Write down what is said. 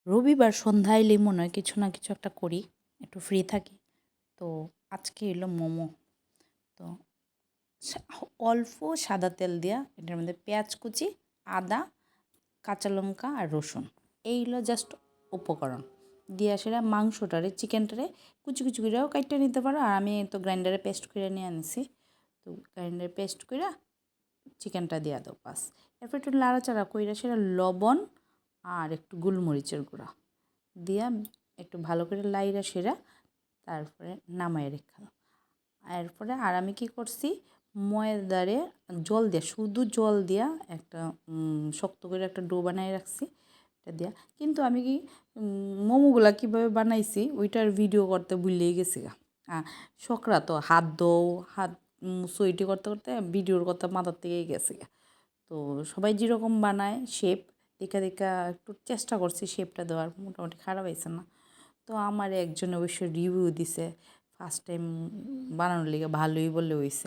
রবিবার সন্ধ্যায় এলেই মনে হয় কিছু না কিছু একটা করি, একটু ফ্রি থাকি। তো আজকে এলো মোমো। তো অল্প সাদা তেল দিয়া এটার মধ্যে পেঁয়াজ কুচি, আদা, কাঁচা লঙ্কা আর রসুন, এই হলো জাস্ট উপকরণ দিয়া সেটা মাংসটারে চিকেনটারে কুচি কুচি করেও কাটতে নিতে পারো। আর আমি তো গ্রাইন্ডারে পেস্ট করে নিয়ে আনিছি। তো গ্রাইন্ডারে পেস্ট করে চিকেনটা দিয়া দাও বাস। এরপর একটু লাড়াচাড়া কইরা সেটা লবণ আর একটু গোলমরিচের গুঁড়া দিয়া একটু ভালো করে লাইরা সেরা তারপরে নামায় রেখা দাও। এরপরে আর আমি কী করছি, ময়দারে জল দিয়া, শুধু জল দিয়া একটা শক্ত করে একটা ডো বানাই রাখছি। এটা দিয়া কিন্তু আমি কি মোমোগুলা কীভাবে বানাইছি ওইটার ভিডিও করতে ভুলেই গেছি গা। শখরা তো হাত দৌ হাত সুইটি করতে করতে ভিডিওর কথা মাথার থেকেই গেছে গা। তো সবাই যেরকম বানায় শেপ দেখা দেখা একটু চেষ্টা করছি শেপটা দেওয়ার, মোটামুটি খারাপ হয়েছে না। তো আমার একজন অবশ্য রিভিউ দিছে ফার্স্ট টাইম বানানোর লিগে ভালোই বলে হয়েছে।